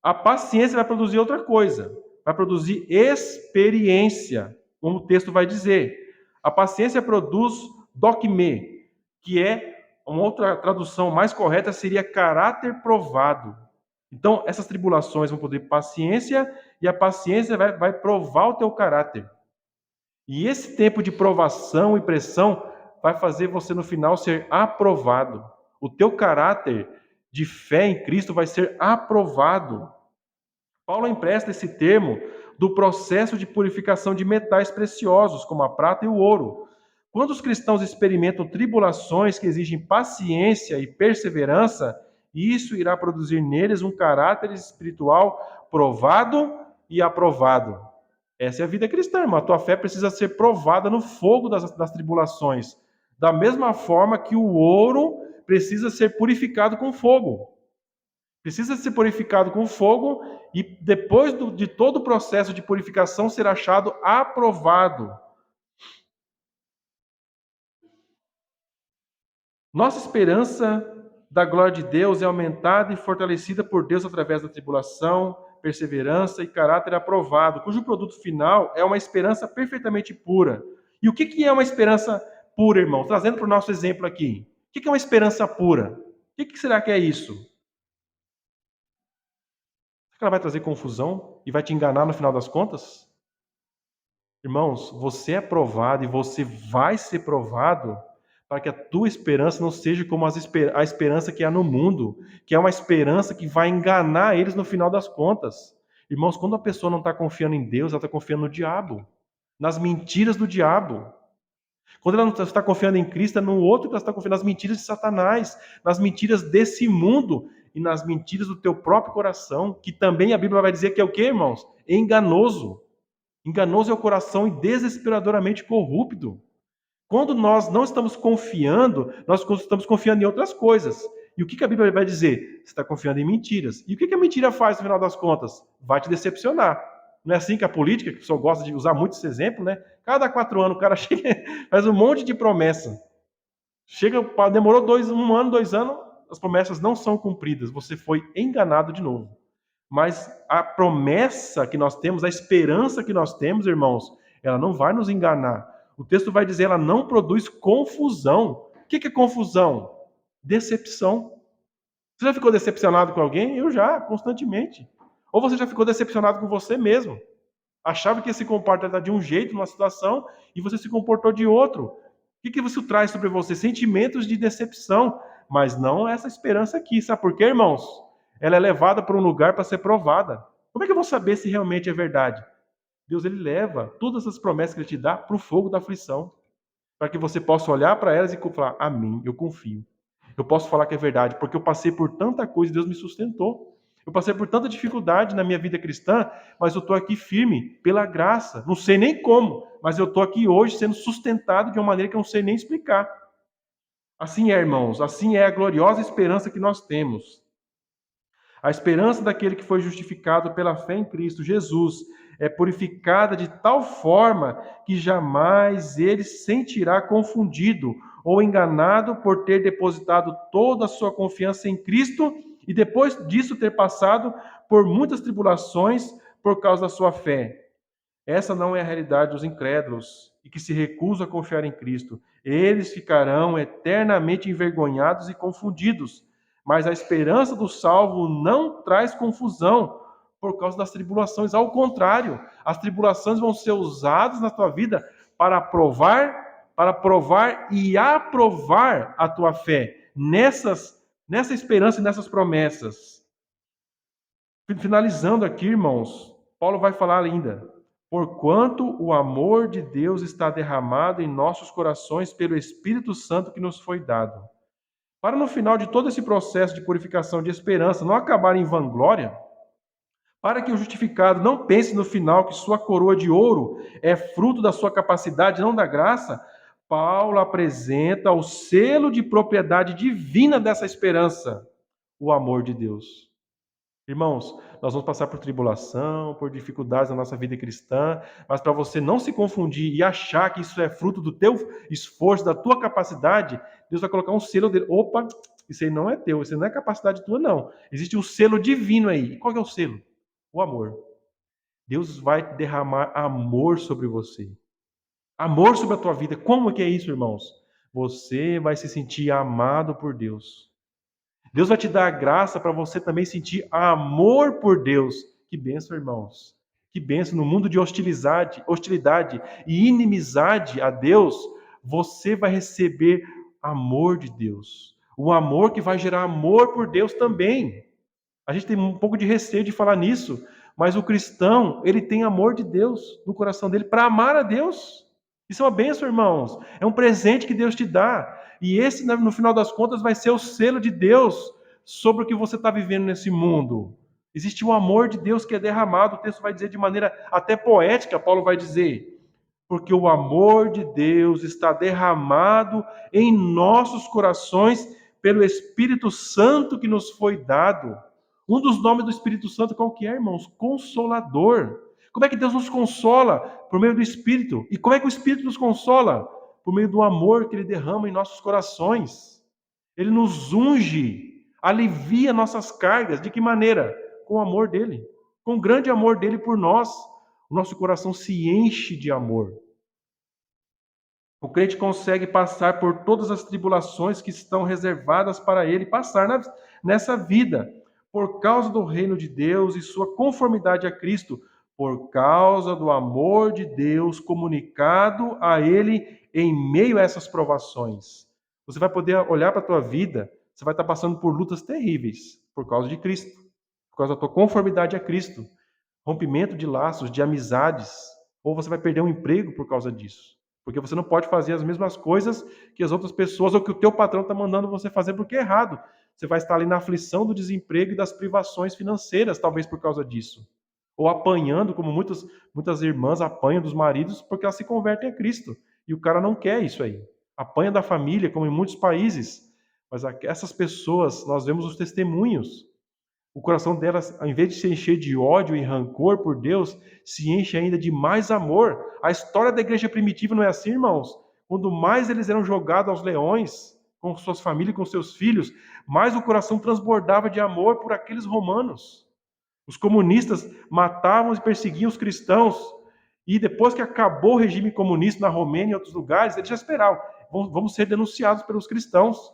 A paciência vai produzir outra coisa. Vai produzir experiência, como o texto vai dizer. A paciência produz dokme, que é uma outra tradução mais correta seria caráter provado. Então, essas tribulações vão produzir paciência e a paciência vai provar o teu caráter. E esse tempo de provação e pressão vai fazer você no final ser aprovado. O teu caráter de fé em Cristo vai ser aprovado. Paulo empresta esse termo do processo de purificação de metais preciosos, como a prata e o ouro. Quando os cristãos experimentam tribulações que exigem paciência e perseverança, isso irá produzir neles um caráter espiritual provado e aprovado. Essa é a vida cristã, irmão. A tua fé precisa ser provada no fogo das tribulações. Da mesma forma que o ouro precisa ser purificado com fogo. Precisa ser purificado com fogo e depois de todo o processo de purificação ser achado aprovado. Nossa esperança da glória de Deus é aumentada e fortalecida por Deus através da tribulação, perseverança e caráter aprovado, cujo produto final é uma esperança perfeitamente pura. E o que é uma esperança pura, irmão? Trazendo para o nosso exemplo aqui. O que é uma esperança pura? O que será que é isso? Será que ela vai trazer confusão e vai te enganar no final das contas? Irmãos, você é provado e você vai ser provado para que a tua esperança não seja como a esperança que há no mundo, que é uma esperança que vai enganar eles no final das contas. Irmãos, quando a pessoa não está confiando em Deus, ela está confiando no diabo, nas mentiras do diabo. Quando ela não está confiando em Cristo, é no outro que ela está confiando, nas mentiras de Satanás, nas mentiras desse mundo e nas mentiras do teu próprio coração, que também a Bíblia vai dizer que é o quê, irmãos? Enganoso. Enganoso é o coração e desesperadoramente corrupto. Quando nós não estamos confiando, nós estamos confiando em outras coisas. E o que a Bíblia vai dizer? Você está confiando em mentiras. E o que a mentira faz no final das contas? Vai te decepcionar. Não é assim que a política, que o pessoal gosta de usar muito esse exemplo, né? Cada 4 anos o cara chega, faz um monte de promessa. Demorou 1 ano, 2 anos, as promessas não são cumpridas. Você foi enganado de novo. Mas a promessa que nós temos, a esperança que nós temos, irmãos, ela não vai nos enganar. O texto vai dizer, ela não produz confusão. O que é confusão? Decepção. Você já ficou decepcionado com alguém? Eu já, constantemente. Ou você já ficou decepcionado com você mesmo? Achava que ia se comportar de um jeito numa situação e você se comportou de outro. O que isso traz sobre você? Sentimentos de decepção, mas não essa esperança aqui. Sabe por quê, irmãos? Ela é levada para um lugar para ser provada. Como é que eu vou saber se realmente é verdade? Deus, ele leva todas as promessas que ele te dá para o fogo da aflição, para que você possa olhar para elas e falar, amém, eu confio. Eu posso falar que é verdade, porque eu passei por tanta coisa e Deus me sustentou. Eu passei por tanta dificuldade na minha vida cristã, mas eu estou aqui firme pela graça. Não sei nem como, mas eu estou aqui hoje sendo sustentado de uma maneira que eu não sei nem explicar. Assim é, irmãos, assim é a gloriosa esperança que nós temos. A esperança daquele que foi justificado pela fé em Cristo Jesus é purificada de tal forma que jamais ele se sentirá confundido ou enganado por ter depositado toda a sua confiança em Cristo e depois disso ter passado por muitas tribulações por causa da sua fé. Essa não é a realidade dos incrédulos e que se recusam a confiar em Cristo. Eles ficarão eternamente envergonhados e confundidos. Mas a esperança do salvo não traz confusão por causa das tribulações. Ao contrário, as tribulações vão ser usadas na tua vida para provar e aprovar a tua fé nessa esperança e nessas promessas. Finalizando aqui, irmãos, Paulo vai falar ainda. Porquanto o amor de Deus está derramado em nossos corações pelo Espírito Santo que nos foi dado. Para no final de todo esse processo de purificação de esperança não acabar em vanglória, para que o justificado não pense no final que sua coroa de ouro é fruto da sua capacidade, não da graça, Paulo apresenta o selo de propriedade divina dessa esperança, o amor de Deus. Irmãos, nós vamos passar por tribulação, por dificuldades na nossa vida cristã, mas para você não se confundir e achar que isso é fruto do teu esforço, da tua capacidade, Deus vai colocar um selo dele. Opa, isso aí não é teu, isso não é capacidade tua, não. Existe um selo divino aí. E qual é o selo? O amor. Deus vai derramar amor sobre você. Amor sobre a tua vida. Como que é isso, irmãos? Você vai se sentir amado por Deus. Deus vai te dar a graça para você também sentir amor por Deus. Que bênção, irmãos. Que bênção. No mundo de hostilidade e inimizade a Deus, você vai receber amor de Deus. Um amor que vai gerar amor por Deus também. A gente tem um pouco de receio de falar nisso, mas o cristão, ele tem amor de Deus no coração dele para amar a Deus. Isso é uma bênção, irmãos. É um presente que Deus te dá. E esse, no final das contas, vai ser o selo de Deus sobre o que você está vivendo nesse mundo. Existe o amor de Deus que é derramado. O texto vai dizer de maneira até poética, Paulo vai dizer. Porque o amor de Deus está derramado em nossos corações pelo Espírito Santo que nos foi dado. Um dos nomes do Espírito Santo qual que é, irmãos? Consolador. Como é que Deus nos consola? Por meio do Espírito. E como é que o Espírito nos consola? Por meio do amor que Ele derrama em nossos corações. Ele nos unge, alivia nossas cargas. De que maneira? Com o amor dEle. com o grande amor dele por nós, o nosso coração se enche de amor. O crente consegue passar por todas as tribulações que estão reservadas para ele passar nessa vida, por causa do reino de Deus e sua conformidade a Cristo, por causa do amor de Deus comunicado a ele em meio a essas provações. Você vai poder olhar para a tua vida, você vai estar passando por lutas terríveis por causa de Cristo, por causa da tua conformidade a Cristo, rompimento de laços, de amizades, ou você vai perder um emprego por causa disso. Porque você não pode fazer as mesmas coisas que as outras pessoas ou que o teu patrão está mandando você fazer porque é errado. Você vai estar ali na aflição do desemprego e das privações financeiras, talvez por causa disso. Ou apanhando, como muitas irmãs apanham dos maridos porque elas se convertem a Cristo. E o cara não quer isso aí. Apanha da família, como em muitos países. Mas essas pessoas, nós vemos os testemunhos. O coração delas, ao invés de se encher de ódio e rancor por Deus, se enche ainda de mais amor. A história da igreja primitiva não é assim, irmãos? Quando mais eles eram jogados aos leões, com suas famílias, com seus filhos, mais o coração transbordava de amor por aqueles romanos. Os comunistas matavam e perseguiam os cristãos. E depois que acabou o regime comunista na Romênia e em outros lugares, eles já esperavam, vamos ser denunciados pelos cristãos.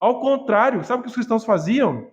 Ao contrário, sabe o que os cristãos faziam?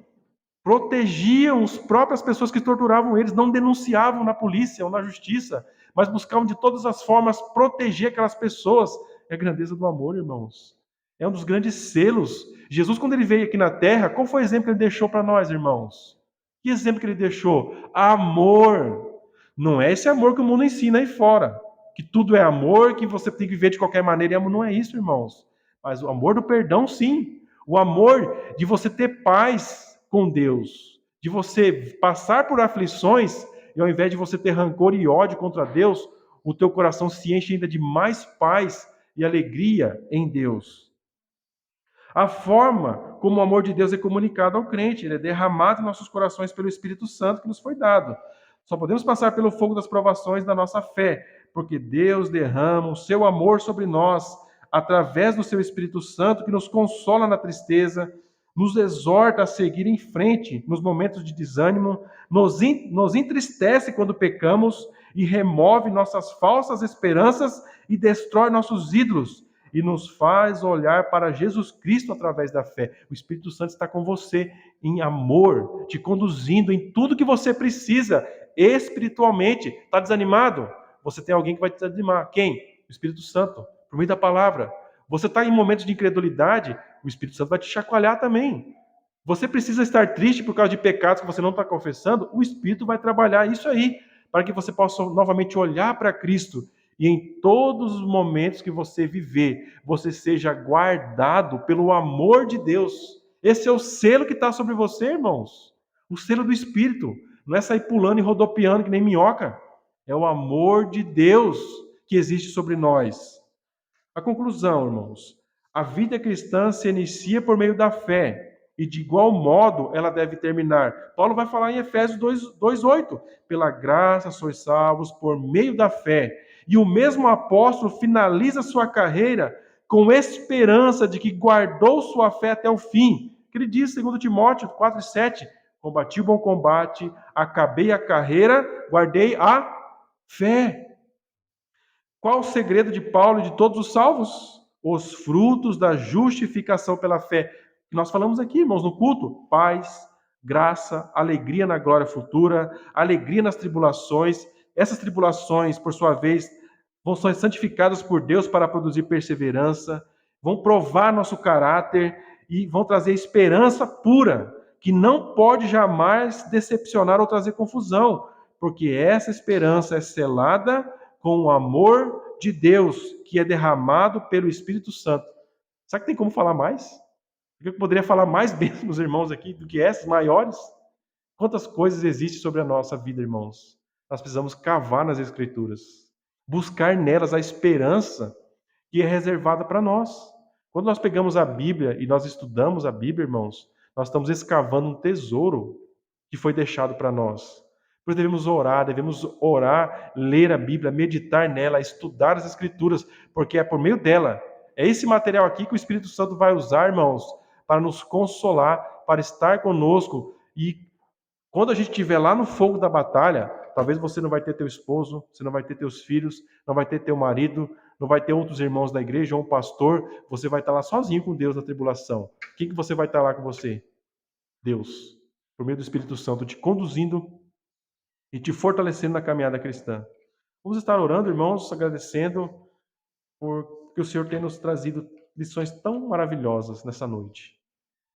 Protegiam as próprias pessoas que torturavam eles, não denunciavam na polícia ou na justiça, mas buscavam de todas as formas proteger aquelas pessoas. É a grandeza do amor, irmãos. É um dos grandes selos. Jesus, quando ele veio aqui na terra, qual foi o exemplo que ele deixou para nós, irmãos? Que exemplo que ele deixou? Amor. Não é esse amor que o mundo ensina aí fora, que tudo é amor, que você tem que viver de qualquer maneira. E amor não é isso, irmãos. Mas o amor do perdão, sim. O amor de você ter paz com Deus, de você passar por aflições e ao invés de você ter rancor e ódio contra Deus, o teu coração se enche ainda de mais paz e alegria em Deus. A forma como o amor de Deus é comunicado ao crente, ele é derramado em nossos corações pelo Espírito Santo que nos foi dado. Só podemos passar pelo fogo das provações da nossa fé, porque Deus derrama o seu amor sobre nós através do seu Espírito Santo que nos consola na tristeza, nos exorta a seguir em frente nos momentos de desânimo, nos entristece quando pecamos e remove nossas falsas esperanças e destrói nossos ídolos e nos faz olhar para Jesus Cristo através da fé. O Espírito Santo está com você em amor, te conduzindo em tudo que você precisa espiritualmente. Está desanimado? Você tem alguém que vai te desanimar. Quem? O Espírito Santo, por meio da palavra. Você está em momentos de incredulidade, o Espírito Santo vai te chacoalhar também. Você precisa estar triste por causa de pecados que você não está confessando, o Espírito vai trabalhar isso aí, para que você possa novamente olhar para Cristo e em todos os momentos que você viver, você seja guardado pelo amor de Deus. Esse é o selo que está sobre você, irmãos. O selo do Espírito. Não é sair pulando e rodopiando que nem minhoca. É o amor de Deus que existe sobre nós. A conclusão, irmãos, a vida cristã se inicia por meio da fé e de igual modo ela deve terminar. Paulo vai falar em Efésios 2:8, pela graça sois salvos por meio da fé. E o mesmo apóstolo finaliza sua carreira com esperança de que guardou sua fé até o fim. Que ele diz, segundo Timóteo 4:7, combati o bom combate, acabei a carreira, guardei a fé. Qual o segredo de Paulo e de todos os salvos? Os frutos da justificação pela fé. Nós falamos aqui, irmãos, no culto: paz, graça, alegria na glória futura, alegria nas tribulações. Essas tribulações, por sua vez, vão ser santificadas por Deus para produzir perseverança, vão provar nosso caráter e vão trazer esperança pura, que não pode jamais decepcionar ou trazer confusão, porque essa esperança é selada com o amor de Deus que é derramado pelo Espírito Santo. Será que tem como falar mais? Eu poderia falar mais bem dos irmãos aqui do que essas maiores? Quantas coisas existem sobre a nossa vida, irmãos? Nós precisamos cavar nas Escrituras, buscar nelas a esperança que é reservada para nós. Quando nós pegamos a Bíblia e nós estudamos a Bíblia, irmãos, nós estamos escavando um tesouro que foi deixado para nós. Pois devemos orar, ler a Bíblia, meditar nela, estudar as Escrituras, porque é por meio dela, é esse material aqui que o Espírito Santo vai usar, irmãos, para nos consolar, para estar conosco e Quando a gente estiver lá no fogo da batalha, talvez você não vai ter teu esposo, você não vai ter teus filhos, não vai ter teu marido, não vai ter outros irmãos da igreja ou um pastor, você vai estar lá sozinho com Deus na tribulação. Quem que você vai estar lá com você? Deus, por meio do Espírito Santo, te conduzindo e te fortalecendo na caminhada cristã. Vamos estar orando, irmãos, agradecendo por que o Senhor tem nos trazido lições tão maravilhosas nessa noite.